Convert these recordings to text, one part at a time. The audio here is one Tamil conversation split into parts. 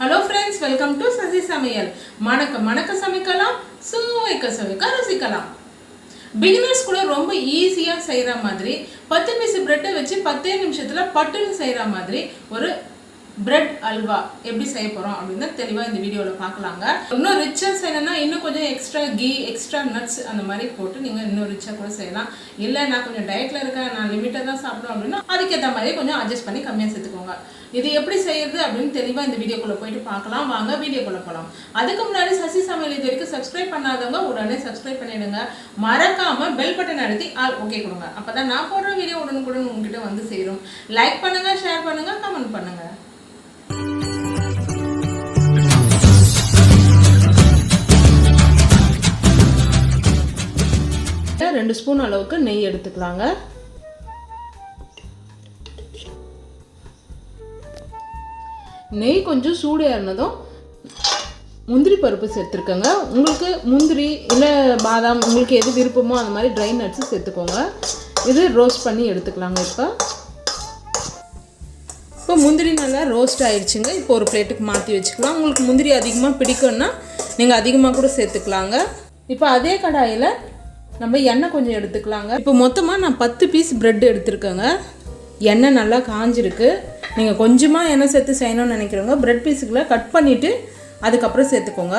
Hello friends, welcome to Samayal. Manaka samikalam, suvaika rasikalam. Beginners கூட ரொம்ப ஈஸியா செய்யற மாதிரி 10 பீஸ் பிரெட் வச்சு 10 நிமிஷத்துல பட்டுன்னு செய்யற மாதிரி ஒரு bread halwa எப்படி செய்ய போறோம் அப்படினா தெளிவா இந்த வீடியோல பார்க்கலாங்க. இன்னும் ரிச்சா செய்யணும்னா இன்னும் கொஞ்சம் எக்ஸ்ட்ரா கீ, எக்ஸ்ட்ரா நட்ஸ் அந்த மாதிரி போட்டு நீங்க இன்னும் ரிச்சா கூட செய்யலாம். இல்ல நான் கொஞ்சம் டயட்ல இருக்கேன், நான் லிமிட்டா தான் சாப்பிடுவேன் அப்படினா அதுக்கு ஏத்த மாதிரி கொஞ்சம் அட்ஜஸ்ட் பண்ணி கம்மியா சேர்த்துக்கோங்க. இது எப்படி செய்யறது அப்படினு தெளிவா இந்த வீடியோக்குள்ள போய்ட்டு பார்க்கலாம். வாங்க வீடியோக்குள்ள போலாம். அதுக்கு முன்னாடி சசி சமையல் இது வரைக்கும் சப்ஸ்கிரைப் பண்ணாதவங்க உடனே சப்ஸ்கிரைப் பண்ணிடுங்க. மறக்காம பெல் பட்டன் அழுத்தி ஆல் ஓகே கொடுங்க. அப்பதான் நான் போடுற வீடியோ உடனுக்குடன் உங்ககிட்ட வந்து சேரும். லைக் பண்ணுங்க, ஷேர் பண்ணுங்க, கமெண்ட் பண்ணுங்க. 2 ஸ்பூன் அளவுக்கு நெய் எடுத்துக்கலாங்க. நெய் கொஞ்சம் சூடு ஏறினதும் முந்திரி பருப்பு சேர்த்துருக்கேங்க. உங்களுக்கு முந்திரி இல்லை பாதாம் உங்களுக்கு எது விருப்பமோ அந்த மாதிரி ட்ரை நட்ஸு சேர்த்துக்கோங்க. இது ரோஸ்ட் பண்ணி எடுத்துக்கலாங்க. இப்போ முந்திரி நல்லா ரோஸ்ட் ஆயிடுச்சுங்க. இப்போ ஒரு பிளேட்டுக்கு மாற்றி வச்சுக்கலாம். உங்களுக்கு முந்திரி அதிகமாக பிடிக்கும்னா நீங்கள் அதிகமாக கூட சேர்த்துக்கலாங்க. இப்போ அதே கடாயில் நம்ம எண்ணெய் கொஞ்சம் எடுத்துக்கலாங்க. இப்போ மொத்தமாக நான் 10 பீஸ் பிரெட் எடுத்துருக்கேங்க. எண்ணெய் நல்லா காஞ்சிருக்கு. நீங்கள் கொஞ்சமாக எண்ணெய் சேர்த்து செய்யணும்னு நினைக்கிறவங்க பிரெட் பீஸுக்குள்ள கட் பண்ணிவிட்டு அதுக்கப்புறம் சேர்த்துக்கோங்க.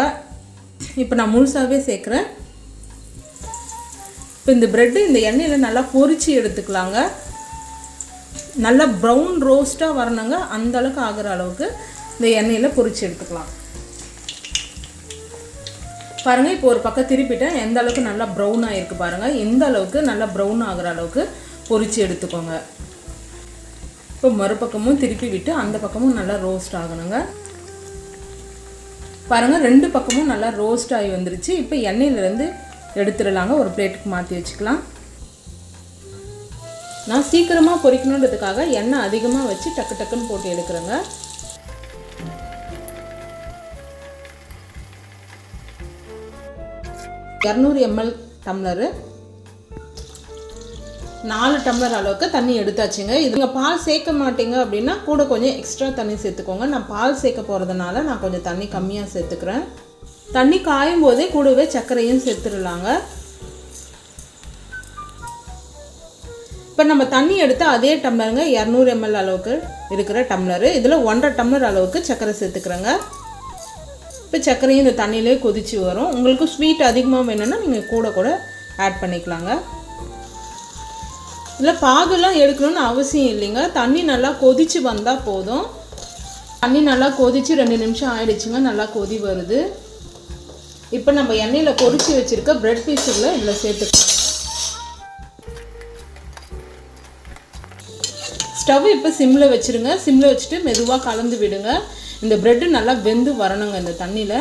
இப்போ நான் முழுசாகவே சேர்க்குறேன். இப்போ இந்த பிரெட்டு இந்த எண்ணெயில் நல்லா பொரிச்சு எடுத்துக்கலாங்க. நல்லா ப்ரௌன் ரோஸ்ட்டாக வரணுங்க. அந்த அளவுக்கு ஆகிற அளவுக்கு இந்த எண்ணெயில் பொரிச்சு எடுத்துக்கலாம். பாருங்கள், இப்போ ஒரு பக்கம் திருப்பிட்டேன். எந்த அளவுக்கு நல்லா ப்ரௌனாக இருக்குது பாருங்கள். எந்த அளவுக்கு நல்லா ப்ரௌன் ஆகிற அளவுக்கு பொரிச்சு எடுத்துக்கோங்க. இப்போ மறுபக்கமும் திருப்பி விட்டு அந்த பக்கமும் நல்லா ரோஸ்ட் ஆகணுங்க. பாருங்கள், 2 பக்கமும் நல்லா ரோஸ்ட் ஆகி வந்துருச்சு. இப்போ எண்ணெயிலேருந்து எடுத்துடலாங்க. ஒரு பிளேட்டுக்கு மாற்றி வச்சுக்கலாம். நான் சீக்கிரமாக பொரிக்கணுன்றதுக்காக எண்ணெய் அதிகமாக வச்சு டக்கு டக்குன்னு போட்டு எடுக்கிறேங்க. ml டம்ளரு 4 டம்ளர் அளவுக்கு தண்ணி எடுத்தாச்சுங்க. இது நீங்கள் பால் சேர்க்க மாட்டீங்க அப்படின்னா கூட கொஞ்சம் எக்ஸ்ட்ரா தண்ணி சேர்த்துக்கோங்க. நான் பால் சேர்க்க போகிறதுனால நான் கொஞ்சம் தண்ணி கம்மியாக சேர்த்துக்கிறேன். தண்ணி காயும் போதே கூடவே சர்க்கரையும் சேர்த்துடலாங்க. இப்போ நம்ம தண்ணி எடுத்து அதே டம்ளருங்க 200 ml அளவுக்கு இருக்கிற டம்ளரு. இதில் 1.5 டம்ளர் அளவுக்கு சர்க்கரை சேர்த்துக்கிறேங்க. இப்போ சர்க்கரையும் இந்த தண்ணியிலே கொதிச்சு வரும். உங்களுக்கு ஸ்வீட் அதிகமாக வேணும்னா நீங்கள் கூட ஆட் பண்ணிக்கலாங்க. இல்லை பாகுலாம் எடுக்கணும்னு அவசியம் இல்லைங்க. தண்ணி நல்லா கொதிச்சு வந்தால் போதும். தண்ணி நல்லா கொதிச்சு 2 நிமிஷம் ஆயிடுச்சுங்க. நல்லா கொதி வருது. இப்போ நம்ம எண்ணெயில் பொரிச்சு வச்சுருக்க பிரெட் பீஸுகளை இதில் சேர்த்துக்கலாம். ஸ்டவ் இப்போ சிம்மில் வச்சுருங்க. சிம்மில் வச்சுட்டு மெதுவாக கலந்து விடுங்க. இந்த பிரெட்டு நல்லா வெந்து வரணுங்க. இந்த தண்ணியில்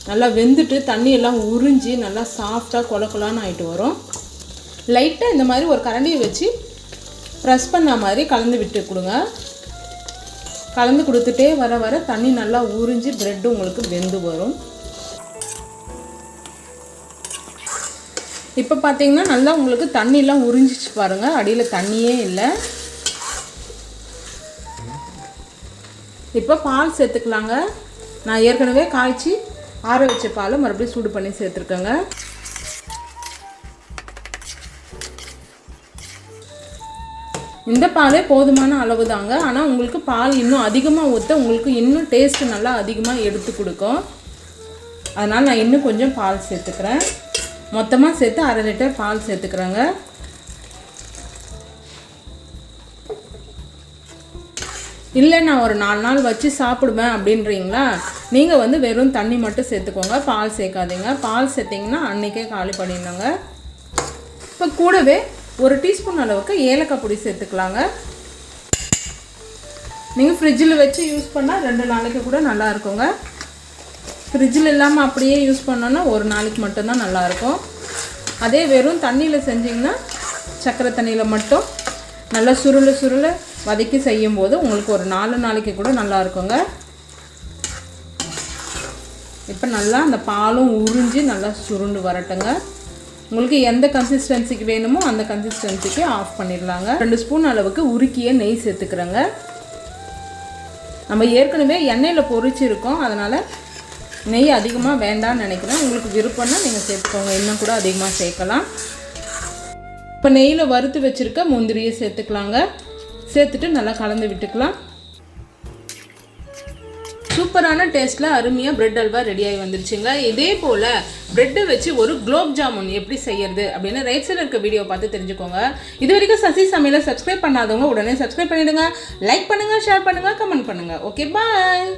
நல்லா வெந்துட்டு தண்ணியெல்லாம் உறிஞ்சி நல்லா சாஃப்டாக கொலக்கொலான்னு ஆகிட்டு வரும். லைட்டாக இந்த மாதிரி ஒரு கரண்டியை வச்சு ப்ரெஸ் பண்ண மாதிரி கலந்து விட்டு கொடுங்க. கலந்து கொடுத்துட்டே வர வர தண்ணி நல்லா உறிஞ்சி பிரெட்டு உங்களுக்கு வெந்து வரும். இப்போ பார்த்தீங்கன்னா நல்லா உங்களுக்கு தண்ணியெலாம் உறிஞ்சிச்சு பாருங்கள். அடியில் தண்ணியே இல்லை. இப்போ பால் சேர்த்துக்கலாங்க. நான் ஏற்கனவே காய்ச்சி ஆற வச்ச பால் மறுபடியும் சூடு பண்ணி சேர்த்துருக்கேங்க. இந்த பாலே போதுமான அளவு தாங்க. ஆனால் உங்களுக்கு பால் இன்னும் அதிகமாக ஊற்ற உங்களுக்கு இன்னும் டேஸ்ட்டு நல்லா அதிகமாக எடுத்து கொடுக்கும். அதனால் நான் இன்னும் கொஞ்சம் பால் சேர்த்துக்கிறேன். மொத்தமாக சேர்த்து 1/2 லிட்டர் பால் சேர்த்துக்கிறேங்க. இல்லை நான் ஒரு 4 நாள் வச்சு சாப்பிடுவேன் அப்படின்றீங்களா, நீங்கள் வெறும் தண்ணி மட்டும் சேர்த்துக்கோங்க. பால் சேர்க்காதீங்க. பால் சேர்த்திங்கன்னா அன்றைக்கே காலி பண்ணிடணுங்க. இப்போ கூடவே 1 டீஸ்பூன் அளவுக்கு ஏலக்காய் பொடி சேர்த்துக்கலாங்க. நீங்கள் ஃப்ரிட்ஜில் வச்சு யூஸ் பண்ணால் 2 நாளைக்கு கூட நல்லா இருக்குங்க. ஃப்ரிட்ஜில் இல்லாமல் அப்படியே யூஸ் பண்ணோன்னா 1 நாளைக்கு மட்டும்தான் நல்லாயிருக்கும். அதே வெறும் தண்ணியில் செஞ்சிங்கன்னா சர்க்கரை தண்ணியில் மட்டும் நல்லா சுருள வதக்கி செய்யும்போது உங்களுக்கு ஒரு 4 நாளைக்கு கூட நல்லா இருக்குங்க. இப்போ நல்லா அந்த பாலும் உறிஞ்சி நல்லா சுருண்டு வரட்டுங்க. உங்களுக்கு எந்த கன்சிஸ்டன்சிக்கு வேணுமோ அந்த கன்சிஸ்டன்சிக்கு ஆஃப் பண்ணிடலாங்க. 2 ஸ்பூன் அளவுக்கு உருக்கிய நெய் சேர்த்துக்கிறேங்க. நம்ம ஏற்கனவே எண்ணெயில் பொரிச்சிருக்கோம், அதனால் நெய் அதிகமாக வேண்டாம்னு நினைக்கிறேன். உங்களுக்கு விருப்பம்னா நீங்கள் சேர்த்துக்கோங்க, இன்னும் கூட அதிகமாக சேர்க்கலாம். இப்போ நெய்யில் வறுத்து வச்சுருக்க முந்திரியை சேர்த்துக்கலாங்க. சேர்த்துட்டு நல்லா கலந்து விட்டுக்கலாம். சூப்பரான டேஸ்ட்டில் அருமையாக பிரெட் அல்வா ரெடியாகி வந்துருச்சுங்க. இதே போல் பிரெட்டை வச்சு ஒரு குலோப் ஜாமுன் எப்படி செய்யறது அப்படின்னு ரைட் சைடில் இருக்க வீடியோ பார்த்து தெரிஞ்சுக்கோங்க. இது வரைக்கும் சசி சமையலை சப்ஸ்கிரைப் பண்ணாதவங்க உடனே சப்ஸ்கிரைப் பண்ணிவிடுங்க. லைக் பண்ணுங்கள், ஷேர் பண்ணுங்கள், கமெண்ட் பண்ணுங்கள். ஓகே, பாய்.